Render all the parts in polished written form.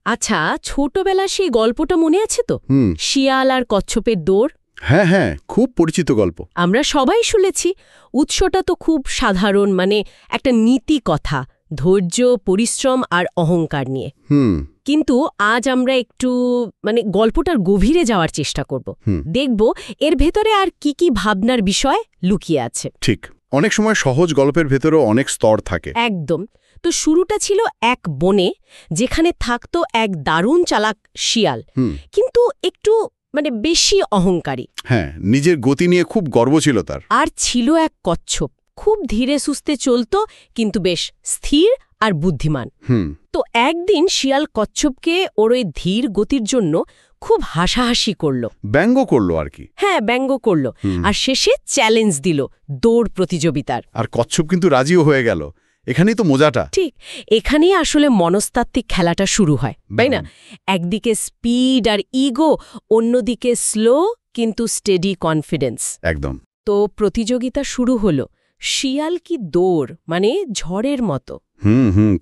আচ্ছা, ছোটবেলা সেই গল্পটা মনে আছে তো? হুম। শিয়াল আর কচ্ছপের দৌড়। হ্যাঁ হ্যাঁ, খুব পরিচিত গল্প। আমরা সবাই শুনেছি। উৎসটা তো খুব সাধারণ, মানে একটা নীতি কথা, ধৈর্য, পরিশ্রম আর অহংকার নিয়ে। হুম। কিন্তু আজ আমরা একটু গল্পটার গভীরে যাওয়ার চেষ্টা করব। হুম। দেখব এর ভেতরে আর কি কি ভাবনার বিষয় লুকিয়ে আছে। ঠিক, অনেক সময় সহজ গল্পের ভেতরেও অনেক স্তর থাকে। একদম। তো শুরুটা ছিল এক বনে, যেখানে থাকতো এক দারুণ চালাক শিয়াল, কিন্তু একটু বেশি অহংকারী। হ্যাঁ, নিজের গতি নিয়ে খুব গর্ব ছিল তার। আর ছিল এক কচ্ছপ, খুব ধীরে সুস্থে চলত, কিন্তু বেশ স্থির আর বুদ্ধিমান। তো একদিন শিয়াল কচ্ছপকে ওর ওই ধীর গতির জন্য খুব হাসাহাসি করল, ব্যঙ্গ করলো আর কি। হ্যাঁ, ব্যঙ্গ করল। আর শেষে চ্যালেঞ্জ দিল দৌড় প্রতিযোগিতার। আর কচ্ছপ কিন্তু রাজিও হয়ে গেল। এখানেই তো মজাটা। ঠিক, এখানেই আসলে মনস্তাত্ত্বিক খেলাটা শুরু হয়, তাই না? একদিকে স্পিড আর ইগো, অন্যদিকে স্লো কিন্তু স্টেডি কনফিডেন্স। একদম। তো প্রতিযোগিতা শুরু হলো। শিয়াল কি দৌড়, ঝড়ের মতো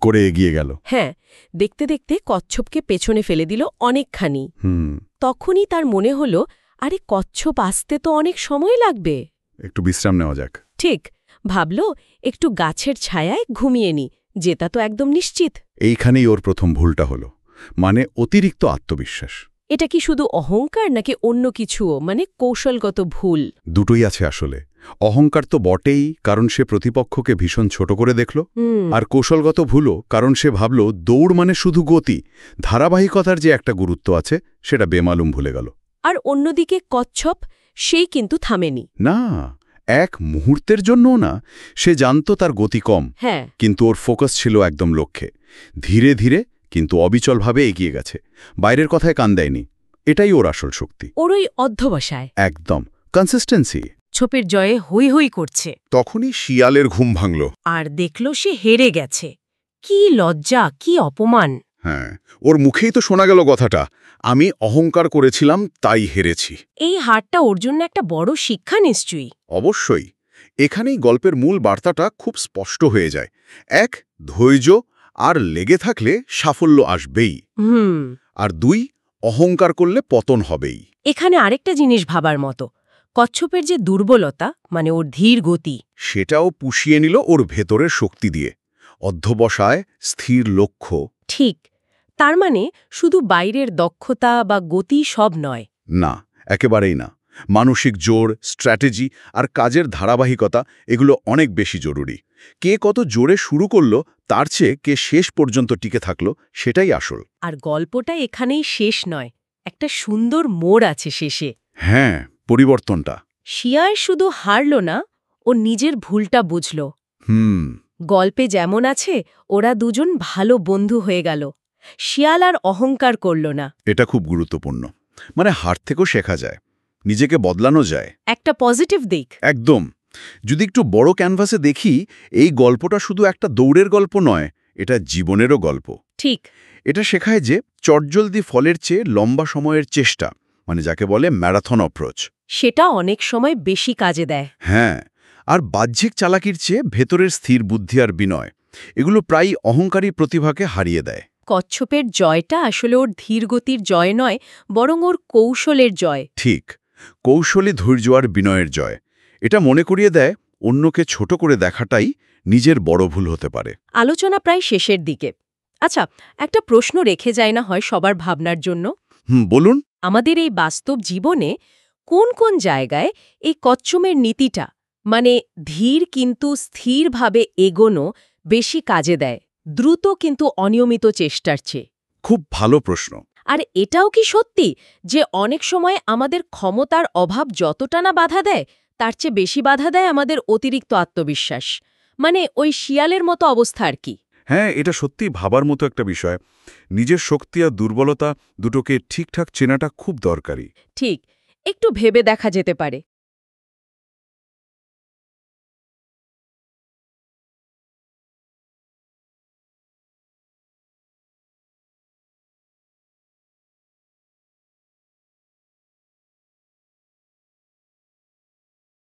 করে এগিয়ে গেল। হ্যাঁ, দেখতে দেখতে কচ্ছপকে পেছনে ফেলে দিল অনেকখানি। তখনই তার মনে হলো, আরে কচ্ছপ আসতে তো অনেক সময় লাগবে, একটু বিশ্রাম নেওয়া যাক। ঠিক ভাবল, একটু গাছের ছায়ায় ঘুমিয়ে নি, জেতা তো একদম নিশ্চিত। এইখানেই ওর প্রথম ভুলটা হলো, অতিরিক্ত আত্মবিশ্বাস। এটা কি শুধু অহংকার নাকি অন্য কিছুও, কৌশলগত ভুল? দুটোই আছে আসলে। অহংকার তো বটেই, কারণ সে প্রতিপক্ষকে ভীষণ ছোট করে দেখল। আর কৌশলগত ভুলও, কারণ সে ভাবল দৌড় শুধু গতি, ধারাবাহিকতার যে একটা গুরুত্ব আছে সেটা বেমালুম ভুলে গেল। আর অন্যদিকে কচ্ছপ, সেই কিন্তু থামেনি। না, এক মুহূর্তের জন্যও না। সে জানত তার গতি কম, হ্যাঁ, কিন্তু ওর ফোকাস ছিল একদম লক্ষ্যে। ধীরে ধীরে কিন্তু অবিচলভাবে এগিয়ে গেছে, বাইরের কথায় কান দেয়নি। এটাই ওর আসল শক্তি। ওর ওই অধ্যবসায়, একদম কনসিস্টেন্সি। ছোপের জয়ে হই হই করছে। তখনই শিয়ালের ঘুম ভাঙল। আর দেখল সে হেরে গেছে। কি লজ্জা, কি অপমান! হ্যাঁ, ওর মুখেই তো শোনা গেল কথাটা, আমি অহংকার করেছিলাম তাই হেরেছি। এই হারটা ওর জন্য একটা বড় শিক্ষা নিশ্চয়ই। অবশ্যই। এখানেই গল্পের মূল বার্তাটা খুব স্পষ্ট হয়ে যায়। এক, ধৈর্য আর লেগে থাকলে সাফল্য আসবেই। আর দুই, অহংকার করলে পতন হবেই। এখানে আরেকটা জিনিস ভাবার মতো, কচ্ছপের যে দুর্বলতা, ওর ধীর গতি, সেটাও পুষিয়ে নিল ওর ভেতরের শক্তি দিয়ে। অধ্যবসায়, স্থির লক্ষ্য। ঠিক, তার শুধু বাইরের দক্ষতা বা গতি সব নয়। না, একেবারেই না। মানসিক জোর, স্ট্র্যাটেজি আর কাজের ধারাবাহিকতা, এগুলো অনেক বেশি জরুরি। কে কত জোরে শুরু করল তার চেয়ে কে শেষ পর্যন্ত টিকে থাকল, সেটাই আসল। আর গল্পটা এখানেই শেষ নয়, একটা সুন্দর মোড় আছে শেষে। হ্যাঁ, পরিবর্তনটা। শিয়াল শুধু হারল না, ও নিজের ভুলটা বুঝল। গল্পে যেমন আছে, ওরা দুজন ভালো বন্ধু হয়ে গেল। শিয়াল আর অহংকার করল না। এটা খুব গুরুত্বপূর্ণ। হার থেকেও শেখা যায়, নিজেকে বদলানো যায়। একটা পজিটিভ দিক। একদম। যদি একটু বড় ক্যানভাসে দেখি, এই গল্পটা শুধু একটা দৌড়ের গল্প নয়, এটা জীবনেরও গল্প। ঠিক, এটা শেখায় যে চটজলদি ফলের চেয়ে লম্বা সময়ের চেষ্টা, যাকে বলে ম্যারাথন অ্যাপ্রোচ, সেটা অনেক সময় বেশি কাজে দেয়। হ্যাঁ, আর বাহ্যিক চালাকির চেয়ে ভেতরের স্থির বুদ্ধি আর বিনয়, এগুলো প্রায়ই অহংকারী প্রতিভাকে হারিয়ে দেয়। কচ্ছপের জয়টা আসলে ওর ধীরগতির জয় নয়, বরং ওর কৌশলের জয়। ঠিক, কৌশলী ধৈর্য আর বিনয়ের জয়। এটা মনে করিয়ে দেয় অন্যকে ছোট করে দেখাটাই নিজের বড় ভুল হতে পারে। আলোচনা প্রায় শেষের দিকে। আচ্ছা, একটা প্রশ্ন রেখে যায় না হয় সবার ভাবনার জন্য? বলুন। আমাদের এই বাস্তব জীবনে কোন কোন জায়গায় এই কচ্ছপের নীতিটা, ধীর কিন্তু স্থিরভাবে এগোনো, বেশি কাজে দেয়, দ্রুত কিন্তু অনিয়মিত চেষ্টার চেয়ে? খুব ভালো প্রশ্ন। আর এটাও কি সত্যি যে অনেক সময় আমাদের ক্ষমতার অভাব যতটা না বাধা দেয়, তার চেয়ে বেশি বাধা দেয় আমাদের অতিরিক্ত আত্মবিশ্বাস? ওই শিয়ালের মতো অবস্থা আর কি। হ্যাঁ, এটা সত্যি ভাবার মতো একটা বিষয়। নিজের শক্তি আর দুর্বলতা দুটোকে ঠিকঠাক চেনাটা খুব দরকারি। ঠিক, একটু ভেবে দেখা যেতে পারে।